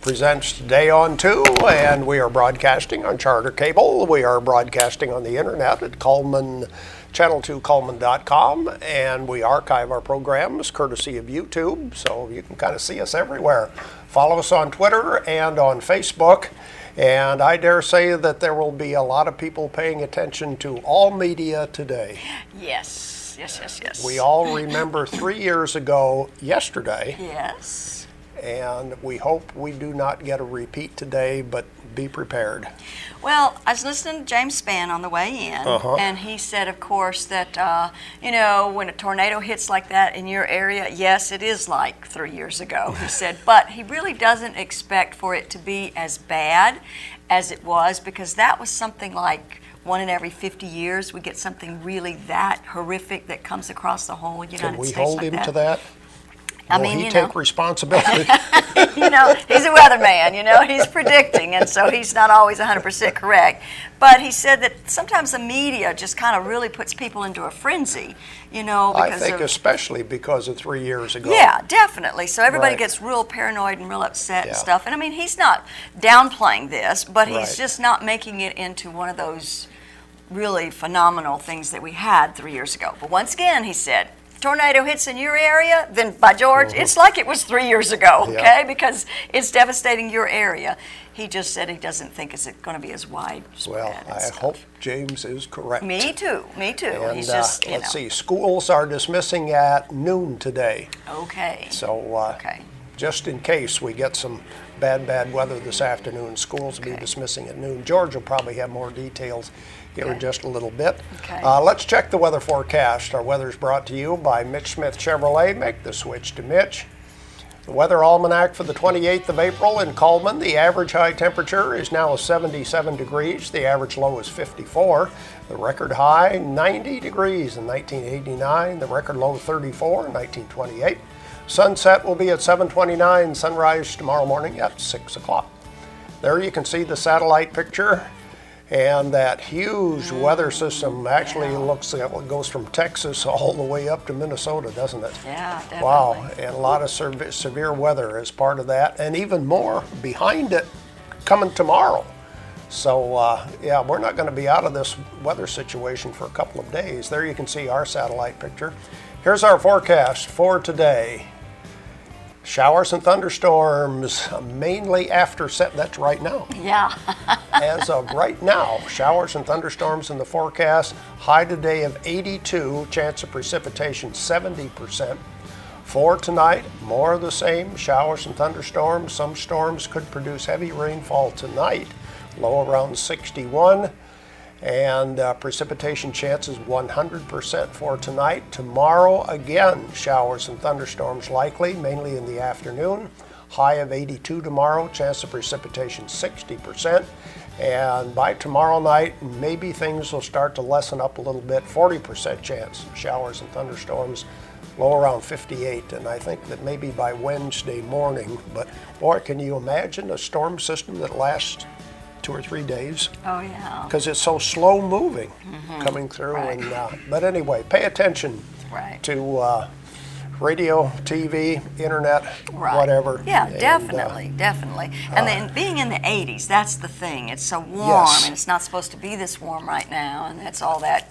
presents Today on 2, and we are broadcasting on Charter Cable. We are broadcasting on the internet at Coleman, channel2coleman.com, and we archive our programs courtesy of YouTube, so you can kind of see us everywhere. Follow us on Twitter and on Facebook, and I dare say that there will be a lot of people paying attention to all media today. Yes. We all remember 3 years ago yesterday. Yes. And we hope we do not get a repeat today, but be prepared. Well, I was listening to James Spann on the way in, and he said, of course, that, when a tornado hits like that in your area, yes, it is like 3 years ago, he said, but he really doesn't expect for it to be as bad as it was, because that was something like 1 in every 50 years we get something really that horrific that comes across the whole United States. Can we hold him to that? I Will he take responsibility? He's a weatherman, he's predicting, and so he's not always 100% correct. But he said that sometimes the media just kind of really puts people into a frenzy, because I think especially because of 3 years ago. Yeah, definitely. So everybody Right. gets real paranoid and real upset and stuff. And I mean, he's not downplaying this, but he's just not making it into one of those really phenomenal things that we had 3 years ago. But once again, he said, tornado hits in your area, then by George, it's like it was 3 years ago, okay? Because it's devastating your area. He just said he doesn't think it's going to be as widespread. Well, I hope James is correct. Me too. And He's just, let's see, schools are dismissing at noon today. Okay. So just in case we get some bad weather this afternoon, schools will be dismissing at noon. George will probably have more details here in just a little bit. Okay. Let's check the weather forecast. Our weather is brought to you by Mitch Smith Chevrolet. Make the switch to Mitch. The weather almanac for the 28th of April in Coleman. The average high temperature is now 77 degrees. The average low is 54. The record high, 90 degrees in 1989. The record low, 34 in 1928. Sunset will be at 7:29. Sunrise tomorrow morning at 6 o'clock. There you can see the satellite picture. And that huge weather system actually looks like it goes from Texas all the way up to Minnesota, doesn't it? Yeah, definitely. Wow, and a lot of severe weather as part of that, and even more behind it coming tomorrow. So, we're not going to be out of this weather situation for a couple of days. There you can see our satellite picture. Here's our forecast for today. Showers and thunderstorms, mainly after set. That's right now. Yeah. As of right now, showers and thunderstorms in the forecast. High today of 82, chance of precipitation 70%. For tonight, more of the same, showers and thunderstorms. Some storms could produce heavy rainfall tonight, low around 61. And precipitation chances 100% for tonight. Tomorrow, again, showers and thunderstorms likely, mainly in the afternoon. High of 82 tomorrow, chance of precipitation 60%. And by tomorrow night, maybe things will start to lessen up a little bit. 40% chance of showers and thunderstorms, low around 58. And I think that maybe by Wednesday morning, but boy, can you imagine a storm system that lasts 2 or 3 days? Oh, yeah. Because it's so slow moving coming through. Right. And but anyway, pay attention to radio, TV, internet, whatever. Yeah, and, definitely. And then being in the 80s, that's the thing. It's so warm, and it's not supposed to be this warm right now, and that's all that.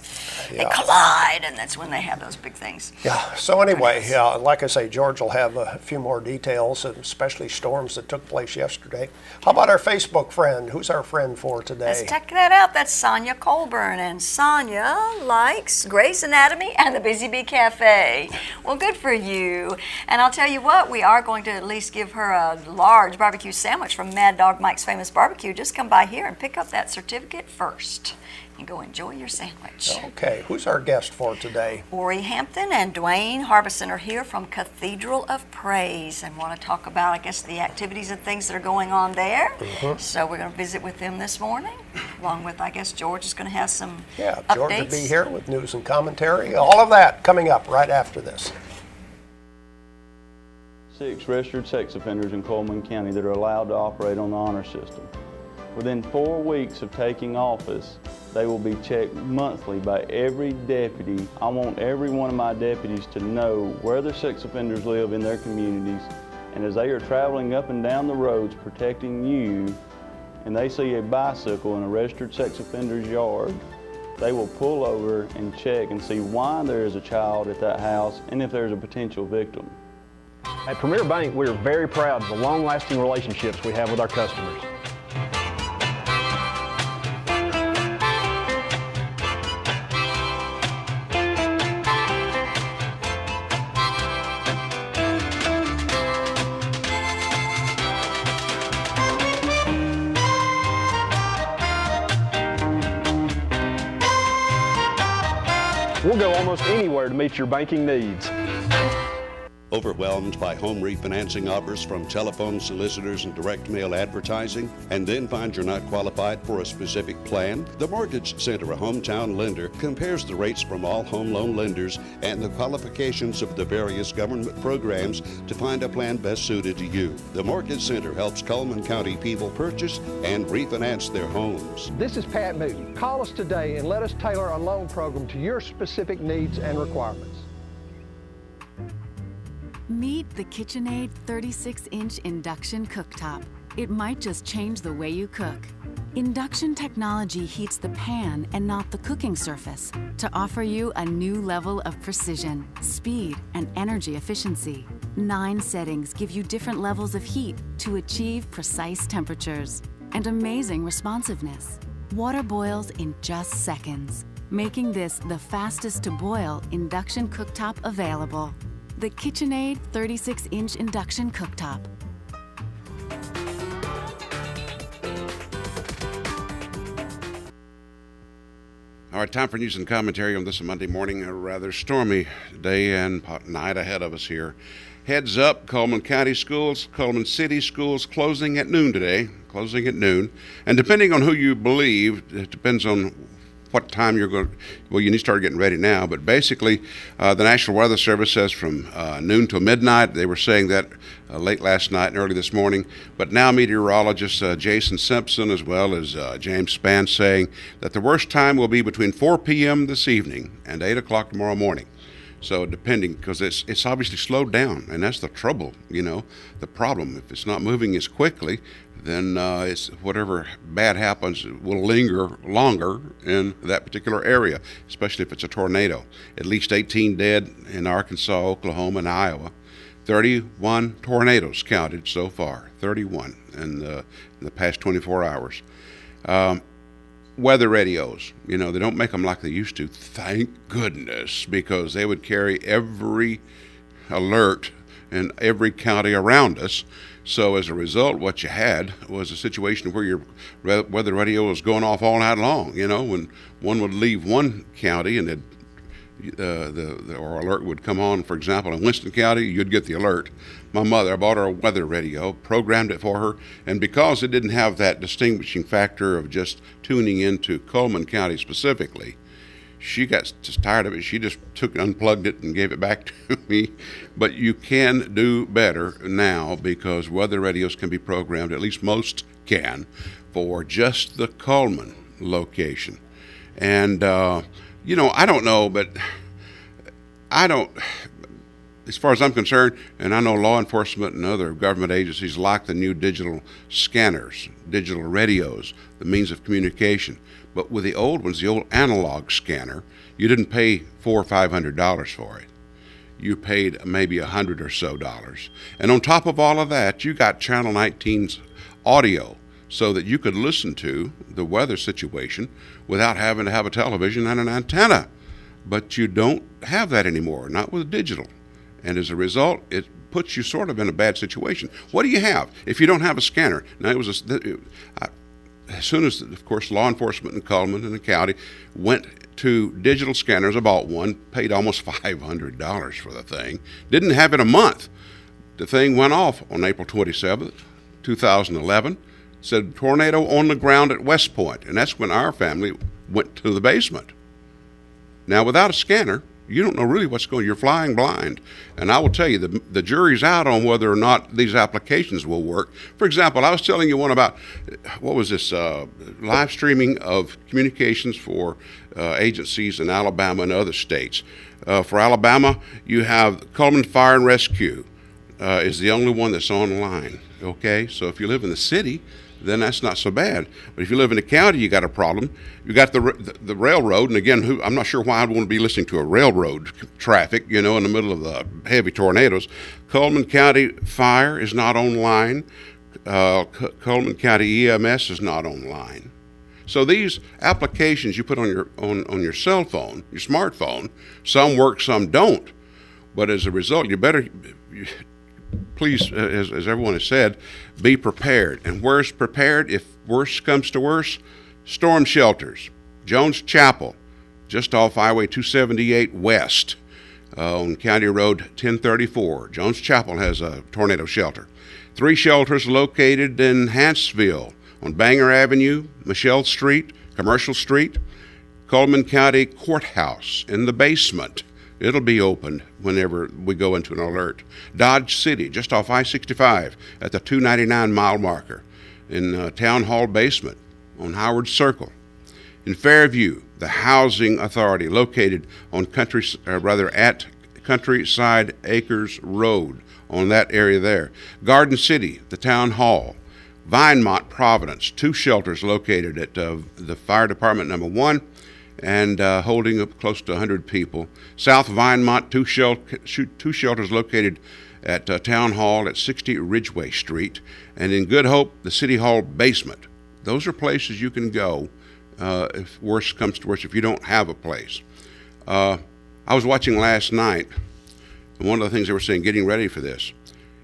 They collide, and that's when they have those big things. Yeah, so anyway, like I say, George will have a few more details, especially storms that took place yesterday. How about our Facebook friend? Who's our friend for today? Let's check that out. That's Sonia Colburn, and Sonia likes Grey's Anatomy and the Busy Bee Cafe. Well, good for you. And I'll tell you what, we are going to at least give her a large barbecue sandwich from Mad Dog Mike's Famous Barbecue. Just come by here and pick up that certificate first and go enjoy your sandwich. Okay, who's our guest for today? Ori Hampton and Dewayne Harbinson are here from Cathedral of Praise and want to talk about, I guess, the activities and things that are going on there. So we're going to visit with them this morning, along with, I guess, George is going to have some updates. George will be here with news and commentary. All of that coming up right after this. 6 registered sex offenders in Coleman County that are allowed to operate on the honor system. Within 4 weeks of taking office, they will be checked monthly by every deputy. I want every one of my deputies to know where the sex offenders live in their communities, And as they are traveling up and down the roads protecting you, and they see a bicycle in a registered sex offender's yard, they will pull over and check and see why there is a child at that house and if there's a potential victim. At Premier Bank, we are very proud of the long-lasting relationships we have with our customers. We'll go almost anywhere to meet your banking needs. Overwhelmed by home refinancing offers from telephone solicitors and direct mail advertising, and then find you're not qualified for a specific plan? The Mortgage Center, a hometown lender, compares the rates from all home loan lenders and the qualifications of the various government programs to find a plan best suited to you. The Mortgage Center helps Coleman County people purchase and refinance their homes. This is Pat Newton. Call us today and let us tailor a loan program to your specific needs and requirements. Meet the KitchenAid 36-inch induction cooktop. It might just change the way you cook. Induction technology heats the pan and not the cooking surface to offer you a new level of precision, speed, and energy efficiency. 9 settings give you different levels of heat to achieve precise temperatures and amazing responsiveness. Water boils in just seconds, making this the fastest to boil induction cooktop available. The KitchenAid 36-inch induction cooktop. All right, time for news and commentary on this Monday morning, a rather stormy day and night ahead of us here. Heads up, Coleman County schools, Coleman City schools closing at noon today, And depending on who you believe, it depends on what time you're going to, well, you need to start getting ready now, but basically the National Weather Service says from noon till midnight. They were saying that late last night and early this morning, but now meteorologist Jason Simpson as well as James Spann saying that the worst time will be between 4 p.m. this evening and 8 o'clock tomorrow morning. So depending, because it's obviously slowed down, and that's the trouble, the problem. If it's not moving as quickly, then it's whatever bad happens will linger longer in that particular area, especially if it's a tornado. At least 18 dead in Arkansas, Oklahoma, and Iowa. 31 tornadoes counted so far, 31 in the past 24 hours. Weather radios, they don't make them like they used to, thank goodness, because they would carry every alert in every county around us. So as a result, what you had was a situation where your weather radio was going off all night long. When one would leave one county and the alert would come on, for example, in Winston County, you'd get the alert. My mother, I bought her a weather radio, programmed it for her, and because it didn't have that distinguishing factor of just tuning into Coleman County specifically, she got just tired of it. She just unplugged it and gave it back to me. But you can do better now because weather radios can be programmed, at least most can, for just the Coleman location. And, I don't know, but as far as I'm concerned, and I know law enforcement and other government agencies like the new digital scanners, digital radios, the means of communication. But with the old ones, the old analog scanner, you didn't pay $400 or $500 for it. You paid maybe $100 or so. And on top of all of that, you got Channel 19's audio so that you could listen to the weather situation without having to have a television and an antenna. But you don't have that anymore, not with digital. And as a result, it puts you sort of in a bad situation. What do you have if you don't have a scanner? Now, as soon as, of course, law enforcement in Coleman and the county went to digital scanners, I bought one, paid almost $500 for the thing, didn't have it a month. The thing went off on April 27th, 2011, said tornado on the ground at West Point, and that's when our family went to the basement. Now, without a scanner, you don't know really what's going on. You're flying blind. And I will tell you, the jury's out on whether or not these applications will work. For example, I was telling you one about, what was this, live streaming of communications for agencies in Alabama and other states. For Alabama, you have Coleman Fire and Rescue, is the only one that's online, okay? So if you live in the city, then that's not so bad. But if you live in the county, you got a problem. You got the railroad, and again, I'm not sure why I'd want to be listening to a railroad traffic, in the middle of the heavy tornadoes. Coleman County Fire is not online. Coleman County EMS is not online. So these applications you put on your cell phone, your smartphone, some work, some don't. But as a result, please, as everyone has said, be prepared. And where's prepared? If worse comes to worse, storm shelters. Jones Chapel, just off Highway 278 West on County Road 1034. Jones Chapel has a tornado shelter. 3 shelters located in Hanceville on Banger Avenue, Michelle Street, Commercial Street. Coleman County Courthouse in the basement. It'll be open whenever we go into an alert. Dodge City, just off I-65 at the 299 mile marker. In Town Hall basement on Howard Circle. In Fairview, the Housing Authority located on at Countryside Acres Road on that area there. Garden City, the Town Hall. Vinemont, Providence, 2 shelters located at the Fire Department number 1 and holding up close to 100 people. South Vinemont, 2 shelters located at Town Hall at 60 Ridgeway Street. And in Good Hope, the City Hall basement. Those are places you can go if worse comes to worse, if you don't have a place. I was watching last night, and one of the things they were saying, getting ready for this,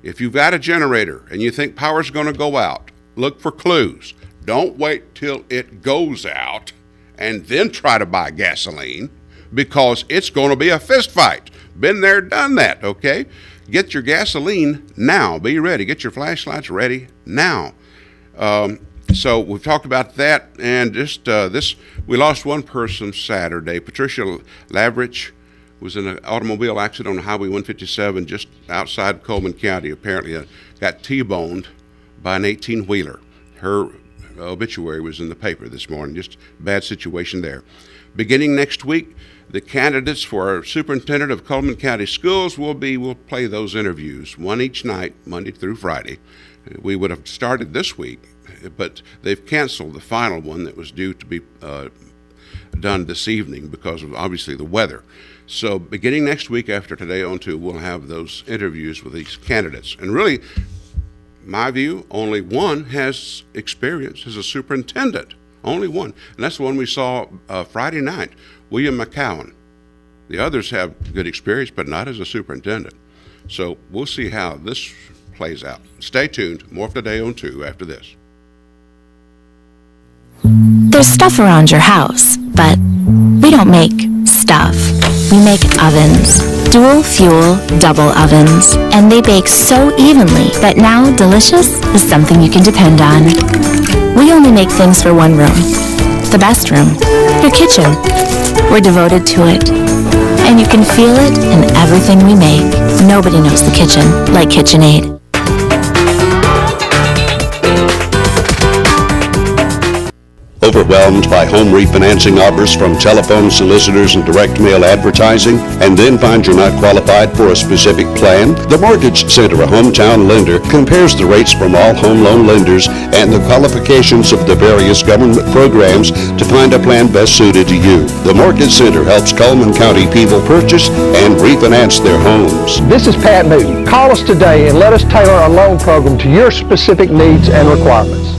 if you've got a generator and you think power's going to go out, look for clues. Don't wait till it goes out and then try to buy gasoline, because it's going to be a fist fight. Been there, done that, okay? Get your gasoline now. Be ready. Get your flashlights ready now. So we've talked about that, and just we lost one person Saturday. Patricia Lavrich was in an automobile accident on Highway 157 just outside Coleman County. Apparently got T-boned by an 18-wheeler. Her obituary was in the paper this morning. Just a bad situation there. Beginning next week, the candidates for our superintendent of Coleman County Schools we'll play those interviews, one each night, Monday through Friday. We would have started this week, but they've canceled the final one that was due to be done this evening because of obviously the weather. So beginning next week after today on to, we'll have those interviews with these candidates. And really, my view, only one has experience as a superintendent. Only one. And that's the one we saw Friday night, William McCowan. The others have good experience, but not as a superintendent. So we'll see how this plays out. Stay tuned. More for Today on 2 after this. There's stuff around your house, but we don't make stuff. We make ovens. Dual fuel, double ovens. And they bake so evenly that now delicious is something you can depend on. We only make things for one room. The best room. Your kitchen. We're devoted to it. And you can feel it in everything we make. Nobody knows the kitchen like KitchenAid. Overwhelmed by home refinancing offers from telephone solicitors and direct mail advertising, and then find you're not qualified for a specific plan? The Mortgage Center, a hometown lender, compares the rates from all home loan lenders and the qualifications of the various government programs to find a plan best suited to you. The Mortgage Center helps Coleman County people purchase and refinance their homes. This is Pat Newton. Call us today and let us tailor a loan program to your specific needs and requirements.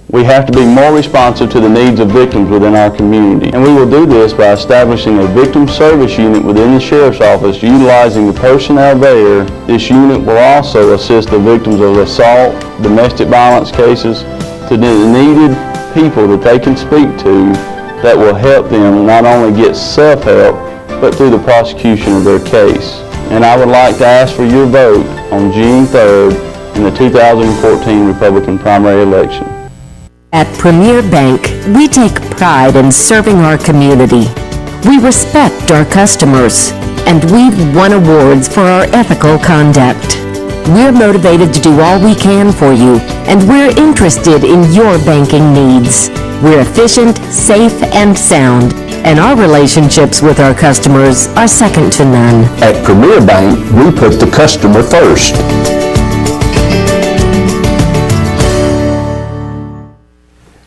We have to be more responsive to the needs of victims within our community, and we will do this by establishing a victim service unit within the Sheriff's Office. Utilizing the personnel there, this unit will also assist the victims of assault, domestic violence cases, to the needed people that they can speak to that will help them not only get self-help, but through the prosecution of their case. And I would like to ask for your vote on June 3rd in the 2014 Republican primary election. At Premier Bank, we take pride in serving our community. We respect our customers, and we've won awards for our ethical conduct. We're motivated to do all we can for you, and we're interested in your banking needs. We're efficient, safe, and sound, and our relationships with our customers are second to none. At Premier Bank, we put the customer first.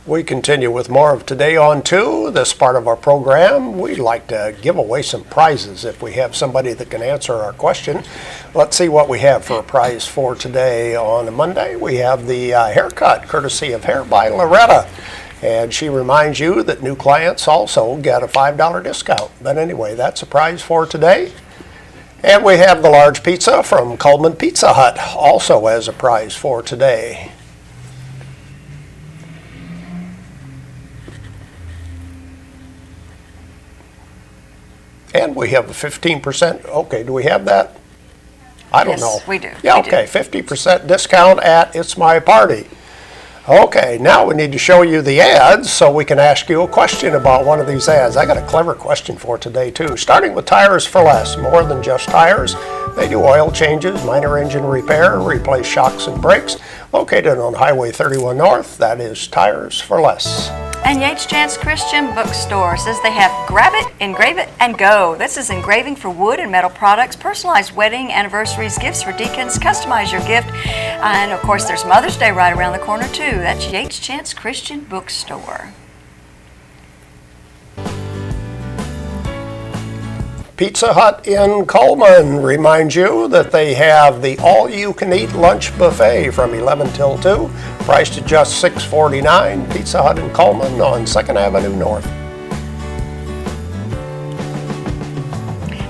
We continue with more of Today on 2. This part of our program, we like to give away some prizes if we have somebody that can answer our question. Let's see what we have for a prize for today. On a Monday, we have the haircut, courtesy of Hair by Loretta. And she reminds you that new clients also get a $5 discount. But anyway, that's a prize for today. And we have the large pizza from Coleman Pizza Hut, also as a prize for today. And we have a 15%, okay, do we have that? I don't know. Yes, we do. Yeah, We okay, do. 50% discount at It's My Party. Okay, now we need to show you the ads so we can ask you a question about one of these ads. I got a clever question for today too. Starting with Tires for Less, more than just tires. They do oil changes, minor engine repair, replace shocks and brakes. Located on Highway 31 North, that is Tires for Less. And Yates Chance Christian Bookstore says they have Grab It, Engrave It, and Go. This is engraving for wood and metal products, personalized wedding, anniversaries, gifts for deacons, customize your gift. And of course, there's Mother's Day right around the corner too. That's Yates Chance Christian Bookstore. Pizza Hut in Coleman reminds you that they have the all-you-can-eat lunch buffet from 11 till 2, priced at just $6.49. Pizza Hut in Coleman on 2nd Avenue North.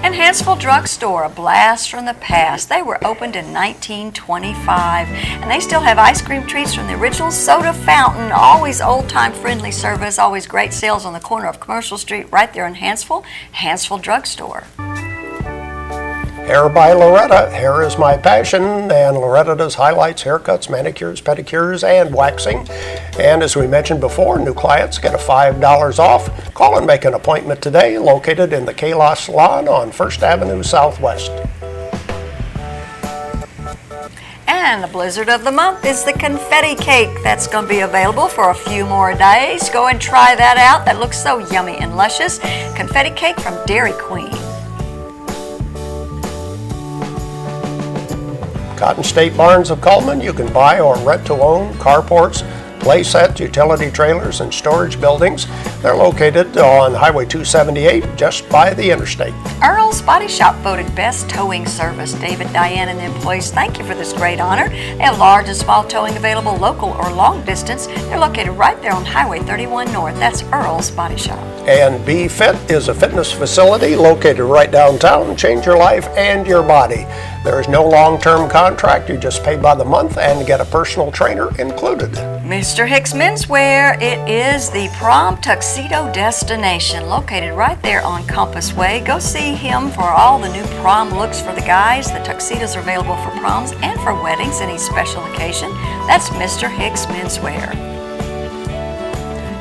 And Hansville Drug Store, a blast from the past. They were opened in 1925, and they still have ice cream treats from the original soda fountain. Always old-time friendly service, always great sales on the corner of Commercial Street right there in Hansville. Hansville Drug Store. Hair by Loretta. Hair is my passion, and Loretta does highlights, haircuts, manicures, pedicures, and waxing. And as we mentioned before, new clients get a $5 off. Call and make an appointment today, located in the Kayla Salon on 1st Avenue Southwest. And the blizzard of the month is the confetti cake. That's going to be available for a few more days. Go and try that out. That looks so yummy and luscious. Confetti cake from Dairy Queen. Cotton State Barns of Coleman, you can buy or rent to own carports, play sets, utility trailers, and storage buildings. They're located on Highway 278, just by the interstate. Earl's Body Shop voted best towing service. David, Diane, and the employees, thank you for this great honor. They have large and small towing available, local or long distance. They're located right there on Highway 31 North. That's Earl's Body Shop. And Be Fit is a fitness facility located right downtown. Change your life and your body. There is no long-term contract. You just pay by the month and get a personal trainer included. Mr. Hicks Menswear, it is the prom tuxedo destination, located right there on Compass Way. Go see him for all the new prom looks for the guys. The tuxedos are available for proms and for weddings, any special occasion. That's Mr. Hicks Menswear.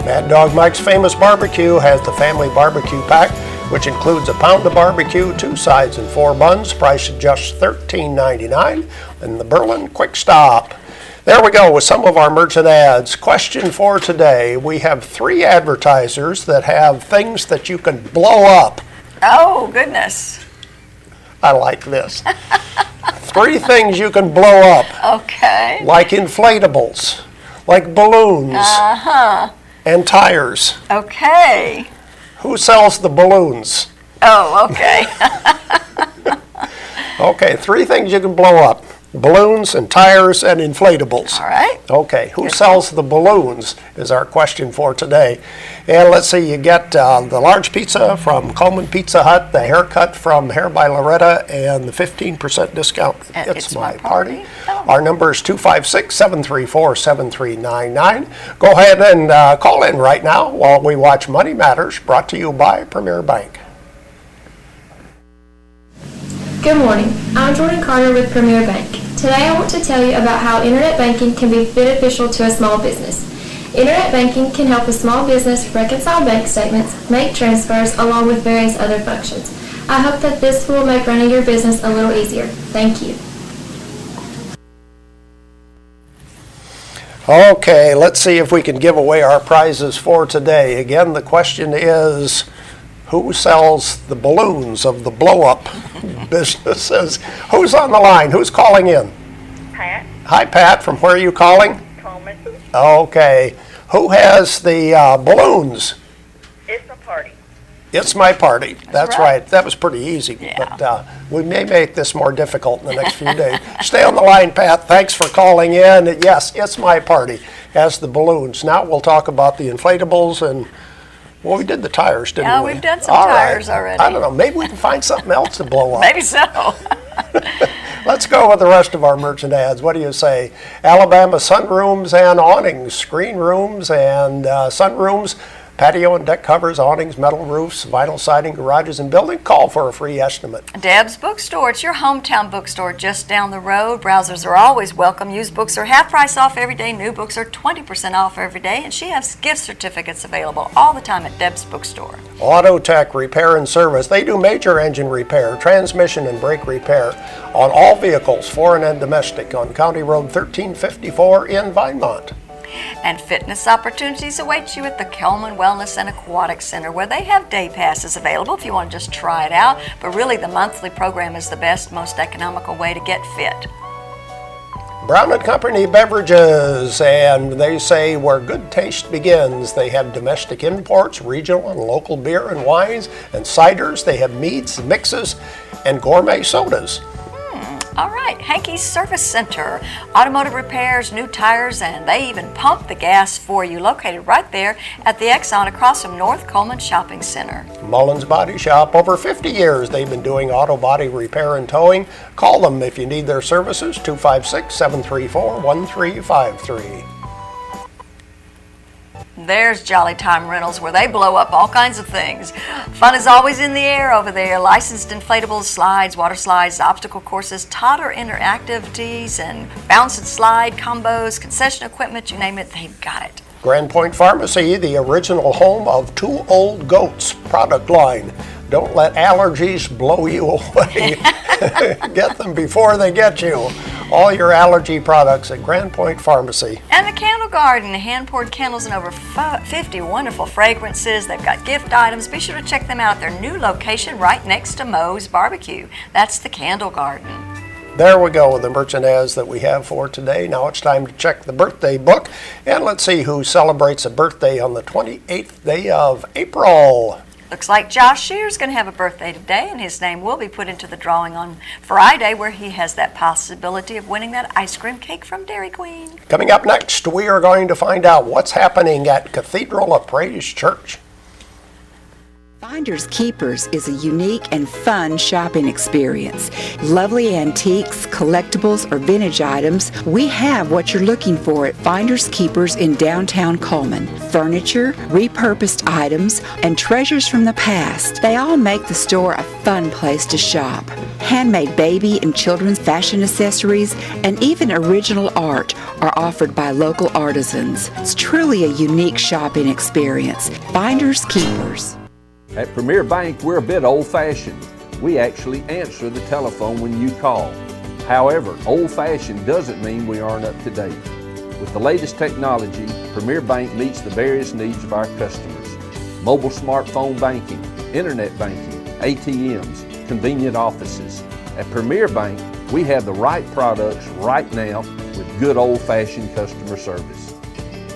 Mad Dog Mike's Famous Barbecue has the family barbecue pack, which includes a pound of barbecue, 2 sides and 4 buns, priced at just $13.99 in the Berlin Quick Stop. There we go with some of our merchant ads. Question for today. We have 3 advertisers that have things that you can blow up. Oh, goodness. I like this. 3 things you can blow up. Okay. Like inflatables, like balloons, and tires. Okay. Who sells the balloons? Oh, okay. Okay, 3 things you can blow up. Balloons and tires and inflatables. All right. Okay, who sells the balloons is our question for today. And let's see, you get the large pizza from Coleman Pizza Hut, the haircut from Hair by Loretta, and the 15% discount. It's my party. Oh. Our number is 256-734-7399. Go ahead and call in right now while we watch Money Matters, brought to you by Premier Bank. Good morning. I'm Jordan Carter with Premier Bank. Today I want to tell you about how Internet banking can be beneficial to a small business. Internet banking can help a small business reconcile bank statements, make transfers, along with various other functions. I hope that this will make running your business a little easier. Thank you. Okay, let's see if we can give away our prizes for today. Again, the question is, who sells the balloons of the blow-up businesses. Who's on the line? Who's calling in? Pat. Hi, Pat. From where are you calling? Coleman. Okay. Who has the balloons? It's a party. It's my party. That's right. right. That was pretty easy. Yeah. But we may make this more difficult in the next few days. Stay on the line, Pat. Thanks for calling in. Yes, it's my party. Has the balloons. Now we'll talk about the inflatables and, well, we did the tires, didn't we? Yeah, we've done some All tires right. already. I don't know. Maybe we can find something else to blow up. Maybe so. Let's go with the rest of our merchant ads. What do you say? Alabama sunrooms and awnings, screen rooms and sunrooms, patio and deck covers, awnings, metal roofs, vinyl siding, garages and building. Call for a free estimate. Deb's Bookstore. It's your hometown bookstore just down the road. Browsers are always welcome. Used books are half price off every day. New books are 20% off every day. And she has gift certificates available all the time at Deb's Bookstore. Auto Tech Repair and Service. They do major engine repair, transmission and brake repair on all vehicles, foreign and domestic, on County Road 1354 in Vinemont. And fitness opportunities await you at the Kelman Wellness and Aquatic Center, where they have day passes available if you want to just try it out. But really, the monthly program is the best, most economical way to get fit. Brown & Company Beverages, and they say where good taste begins. They have domestic imports, regional and local beer and wines and ciders. They have meads, mixes, and gourmet sodas. All right, Hankey's Service Center, automotive repairs, new tires, and they even pump the gas for you, located right there at the Exxon across from North Coleman Shopping Center. Mullins Body Shop, over 50 years they've been doing auto body repair and towing. Call them if you need their services, 256-734-1353. There's Jolly Time Rentals, where they blow up all kinds of things. Fun is always in the air over there. Licensed inflatables, slides, water slides, obstacle courses, toddler interactivities, and bounce and slide combos, concession equipment, you name it, they've got it. Grand Point Pharmacy, the original home of Two Old Goats product line. Don't let allergies blow you away. Get them before they get you. All your allergy products at Grand Point Pharmacy. And the Candle Garden, hand-poured candles and over 50 wonderful fragrances. They've got gift items. Be sure to check them out at their new location right next to Moe's Barbecue. That's the Candle Garden. There we go with the merchant ads that we have for today. Now it's time to check the birthday book. And let's see who celebrates a birthday on the 28th day of April. Looks like Josh Shear's going to have a birthday today, and his name will be put into the drawing on Friday, where he has that possibility of winning that ice cream cake from Dairy Queen. Coming up next, we are going to find out what's happening at Cathedral of Praise Church. Finders Keepers is a unique and fun shopping experience. Lovely antiques, collectibles, or vintage items, we have what you're looking for at Finders Keepers in downtown Coleman. Furniture, repurposed items, and treasures from the past. They all make the store a fun place to shop. Handmade baby and children's fashion accessories and even original art are offered by local artisans. It's truly a unique shopping experience. Finders Keepers. At Premier Bank, we're a bit old-fashioned. We actually answer the telephone when you call. However, old-fashioned doesn't mean we aren't up to date. With the latest technology, Premier Bank meets the various needs of our customers. Mobile smartphone banking, internet banking, ATMs, convenient offices. At Premier Bank, we have the right products right now with good old-fashioned customer service.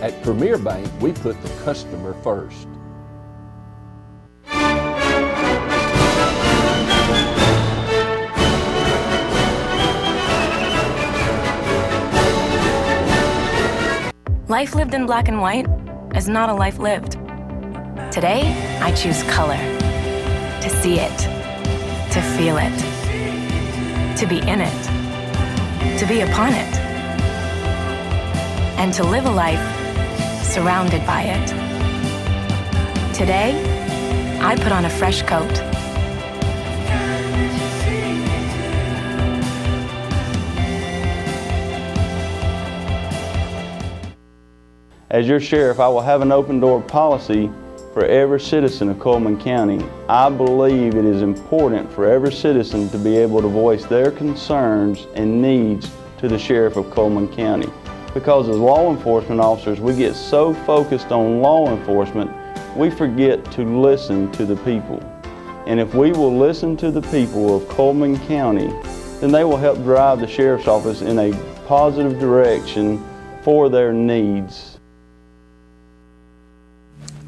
At Premier Bank, we put the customer first. Life lived in black and white is not a life lived. Today, I choose color. To see it. To feel it. To be in it. To be upon it. And to live a life surrounded by it. Today, I put on a fresh coat. As your sheriff, I will have an open door policy for every citizen of Coleman County. I believe it is important for every citizen to be able to voice their concerns and needs to the sheriff of Coleman County. Because as law enforcement officers, we get so focused on law enforcement we forget to listen to the people. And if we will listen to the people of Coleman County, then they will help drive the Sheriff's Office in a positive direction for their needs.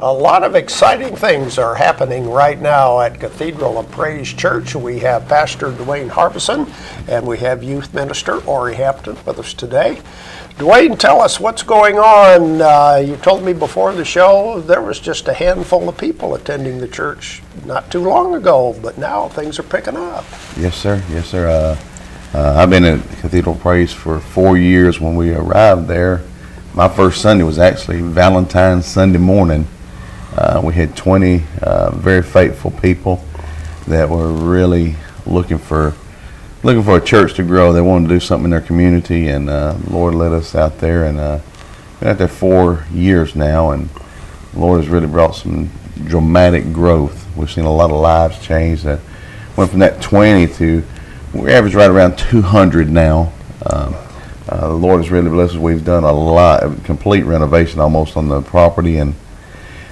A lot of exciting things are happening right now at Cathedral of Praise Church. We have Pastor Dewayne Harbinson and we have Youth Minister Ori Hampton with us today. Dewayne, tell us what's going on. You told me before the show there was just a handful of people attending the church not too long ago, but now things are picking up. Yes, sir. Yes, sir. I've been at Cathedral of Praise for 4 years. When we arrived there, my first Sunday was actually Valentine's Sunday morning. We had 20 very faithful people that were really looking for a church to grow. They wanted to do something in their community, and the Lord led us out there, and been out there 4 years now, and the Lord has really brought some dramatic growth. We've seen a lot of lives change. That went from that 20 to we average right around 200 now. The Lord has really blessed us. We've done a complete renovation almost on the property, and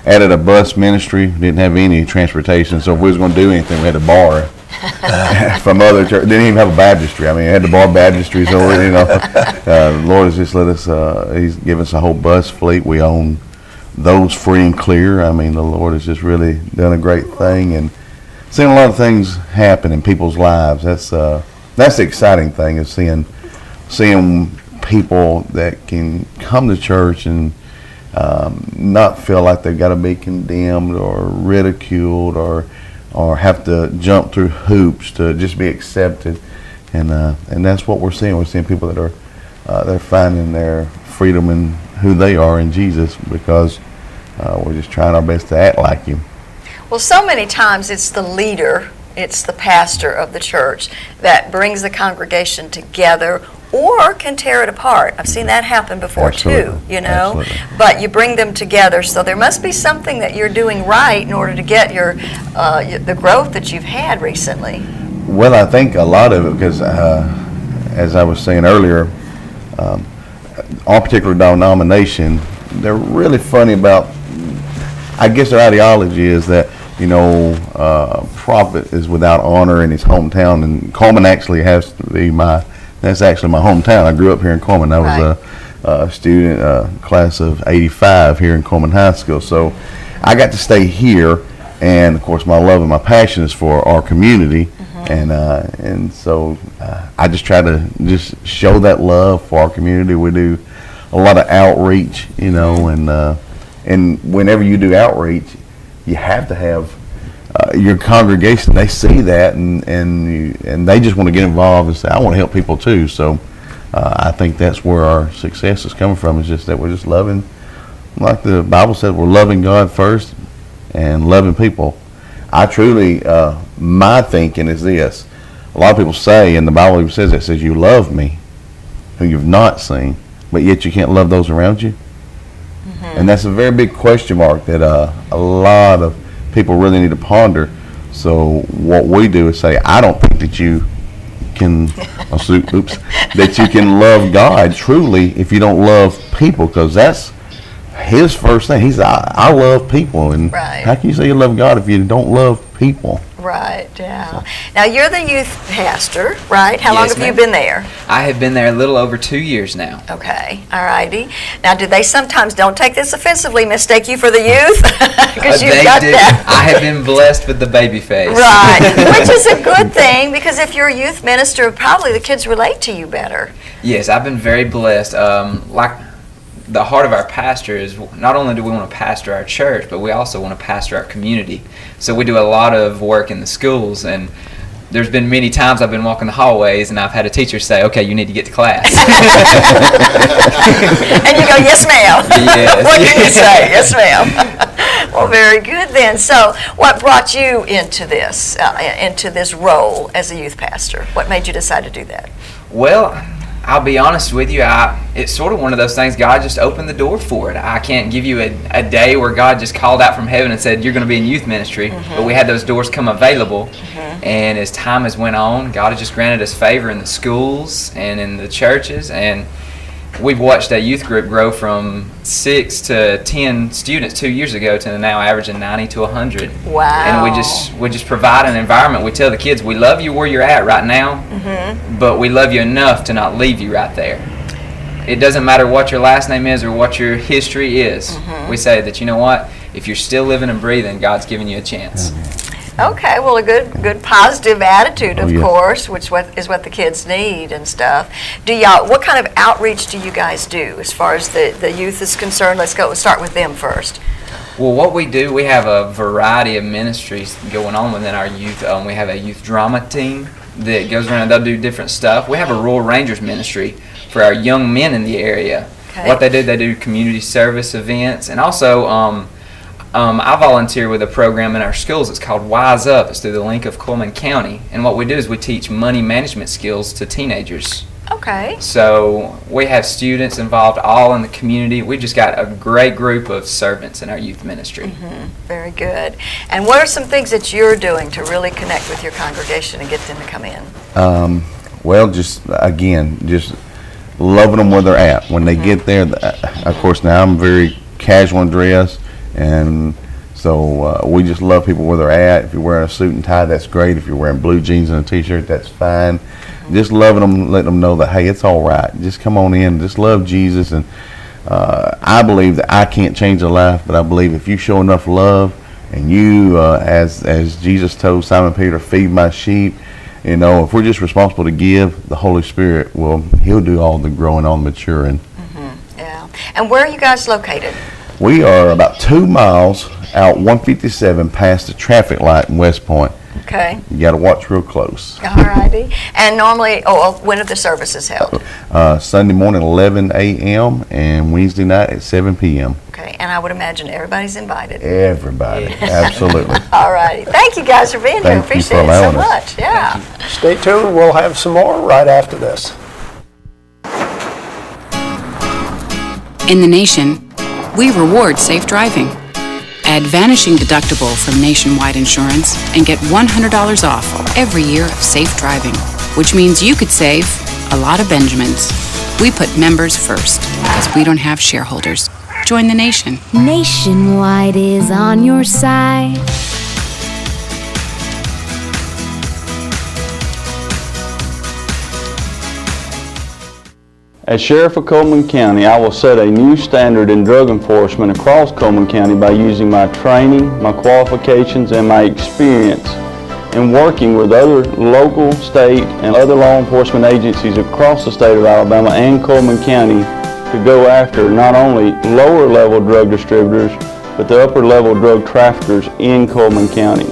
added a bus ministry. Didn't have any transportation, so if we was going to do anything, we had to borrow from other churches. Didn't even have a baptistry. I mean, had to borrow baptistries. So the Lord has just let us. He's given us a whole bus fleet. We own those free and clear. I mean, the Lord has just really done a great thing, and seeing a lot of things happen in people's lives. That's the exciting thing, is seeing people that can come to church and not feel like they've got to be condemned or ridiculed or have to jump through hoops to just be accepted, and that's what we're seeing. We're seeing people that are they're finding their freedom in who they are in Jesus, because we're just trying our best to act like Him. Well, so many times it's the leader, it's the pastor of the church that brings the congregation together, or can tear it apart. I've seen that happen before. Absolutely. Too, Absolutely. But you bring them together, so there must be something that you're doing right in order to get the growth that you've had recently. Well, I think a lot of it, because as I was saying earlier, our particular denomination, they're really funny about, I guess their ideology is that, prophet is without honor in his hometown, and Coleman actually has to be that's actually my hometown. I grew up here in Coleman. I was a student, class of 85 here in Coleman High School. So I got to stay here, and of course my love and my passion is for our community. And so I just try to just show that love for our community. We do a lot of outreach, and whenever you do outreach, you have to have your congregation. They see that, and they just want to get involved and say, I want to help people too. So I think that's where our success is coming from, is just that we're just loving, like the Bible said, we're loving God first and loving people. I truly, my thinking is this. A lot of people say, and the Bible even says it, says you love me who you've not seen, but yet you can't love those around you. And that's a very big question mark that a lot of people really need to ponder. So what we do is say, I don't think that you can that you can love God truly if you don't love people, because that's His first thing. He said, I love people, and how can you say you love God if you don't love people? Right, yeah. Now, you're the youth pastor, right? How long have you been there? I have been there a little over 2 years now. Okay, all righty. Now, do they sometimes, don't take this offensively, mistake you for the youth? Because you've got that. I have been blessed with the baby face. Right, which is a good thing, because if you're a youth minister, probably the kids relate to you better. Yes, I've been very blessed. The heart of our pastor is not only do we want to pastor our church, but we also want to pastor our community. So we do a lot of work in the schools, and there's been many times I've been walking the hallways and I've had a teacher say, okay, you need to get to class. And you go, yes, ma'am. Yes. What can you say? Yes, ma'am. Well, very good then. So what brought you into this role as a youth pastor? What made you decide to do that? Well, I'll be honest with you, it's sort of one of those things, God just opened the door for it. I can't give you a day where God just called out from heaven and said, you're going to be in youth ministry, but we had those doors come available, and as time has went on, God has just granted us favor in the schools and in the churches, and we've watched that youth group grow from 6 to 10 students 2 years ago to now averaging 90 to 100. Wow. And we just provide an environment. We tell the kids, we love you where you're at right now, but we love you enough to not leave you right there. It doesn't matter what your last name is or what your history is. We say that, you know what, if you're still living and breathing, God's giving you a chance. Okay, well, a good positive attitude, of course, which is what the kids need and stuff. What kind of outreach do you guys do as far as the youth is concerned? Let's start with them first. Well, what we do, we have a variety of ministries going on within our youth. We have a youth drama team that goes around and they'll do different stuff. We have a Rural Rangers ministry for our young men in the area. Okay. What they do community service events, and also I volunteer with a program in our schools. It's called Wise Up. It's through the link of Coleman County. And what we do is we teach money management skills to teenagers. Okay. So we have students involved all in the community. We've just got a great group of servants in our youth ministry. Very good. And what are some things that you're doing to really connect with your congregation and get them to come in? Well, just loving them where they're at. When they get there, of course, now I'm very casual dressed. And so we just love people where they're at. If you're wearing a suit and tie, that's great. If you're wearing blue jeans and a t-shirt, that's fine. Just loving them, letting them know that, hey, it's all right. Just come on in. Just love Jesus. And I believe that I can't change a life, but I believe if you show enough love and you, as Jesus told Simon Peter, feed my sheep, you know, if we're just responsible to give, the Holy Spirit he'll do all the growing, all the maturing. Yeah. And where are you guys located? We are about 2 miles out 157 past the traffic light in West Point. Okay. You got to watch real close. All righty. And normally, when are the services held? Sunday morning 11 a.m. and Wednesday night at 7 p.m. Okay. And I would imagine everybody's invited. Everybody. Absolutely. All righty. Thank you guys for being here. Appreciate it so much. Yeah. Stay tuned. We'll have some more right after this. In the nation, we reward safe driving. Add Vanishing Deductible from Nationwide Insurance and get $100 off every year of safe driving, which means you could save a lot of Benjamins. We put members first because we don't have shareholders. Join the nation. Nationwide is on your side. As Sheriff of Coleman County, I will set a new standard in drug enforcement across Coleman County by using my training, my qualifications, and my experience in working with other local, state, and other law enforcement agencies across the state of Alabama and Coleman County to go after not only lower level drug distributors, but the upper level drug traffickers in Coleman County.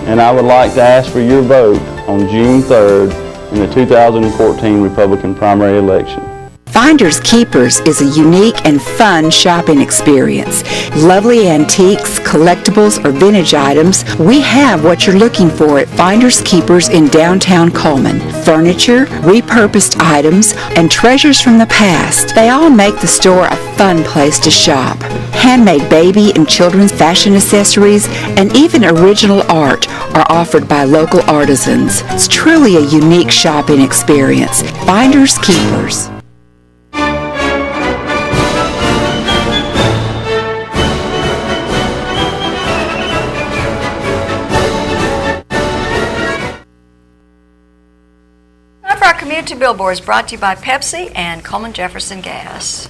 And I would like to ask for your vote on June 3rd in the 2014 Republican primary election. Finders Keepers is a unique and fun shopping experience. Lovely antiques, collectibles, or vintage items, we have what you're looking for at Finders Keepers in downtown Coleman. Furniture, repurposed items, and treasures from the past. They all make the store a fun place to shop. Handmade baby and children's fashion accessories, and even original art are offered by local artisans. It's truly a unique shopping experience. Finders Keepers. Our community billboard is brought to you by Pepsi and Coleman Jefferson Gas.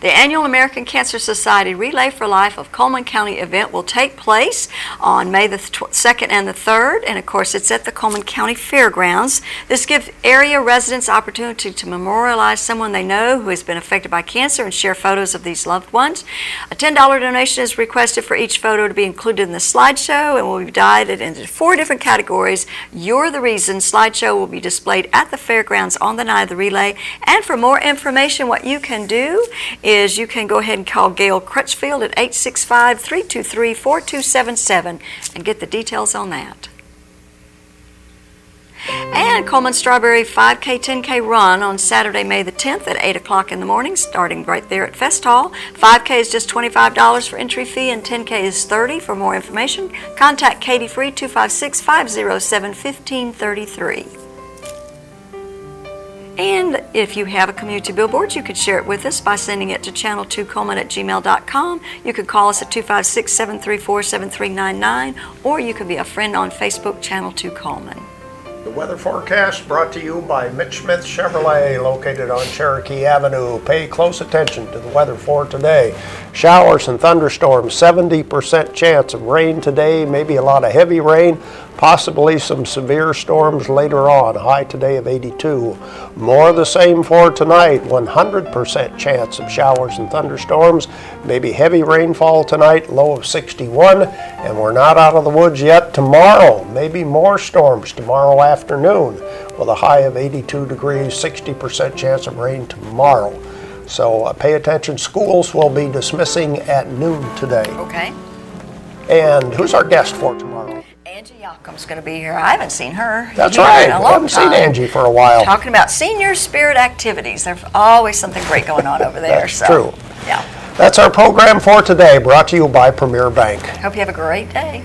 The annual American Cancer Society Relay for Life of Coleman County event will take place on May the 2nd and the 3rd, and of course it's at the Coleman County Fairgrounds. This gives area residents opportunity to memorialize someone they know who has been affected by cancer and share photos of these loved ones. A $10 donation is requested for each photo to be included in the slideshow and will be divided into 4 different categories. You're the Reason slideshow will be displayed at the fairgrounds on the night of the relay. And for more information, what you can do is you can go ahead and call Gail Crutchfield at 865-323-4277 and get the details on that. And Coleman Strawberry 5K, 10K run on Saturday, May the 10th at 8 o'clock in the morning, starting right there at Fest Hall. 5K is just $25 for entry fee and 10K is $30. For more information, contact Katie Free 256-507-1533. And if you have a community billboard, you could share it with us by sending it to channel2coleman@gmail.com. You could call us at 256-734-7399, or you could be a friend on Facebook, Channel 2 Coleman. The weather forecast brought to you by Mitch Smith Chevrolet, located on Cherokee Avenue. Pay close attention to the weather for today. Showers and thunderstorms, 70% chance of rain today, maybe a lot of heavy rain, possibly some severe storms later on. High today of 82. More of the same for tonight, 100% chance of showers and thunderstorms, maybe heavy rainfall tonight, low of 61, and we're not out of the woods yet. Tomorrow, maybe more storms tomorrow afternoon with a high of 82 degrees, 60% chance of rain tomorrow. So pay attention. Schools will be dismissing at noon today. Okay. And who's our guest for tomorrow? Angie Yocum's going to be here. I haven't seen her. That's in right. a I long haven't seen time. Angie for a while. Talking about senior spirit activities. There's always something great going on over there. That's true. Yeah. That's our program for today, brought to you by Premier Bank. Hope you have a great day.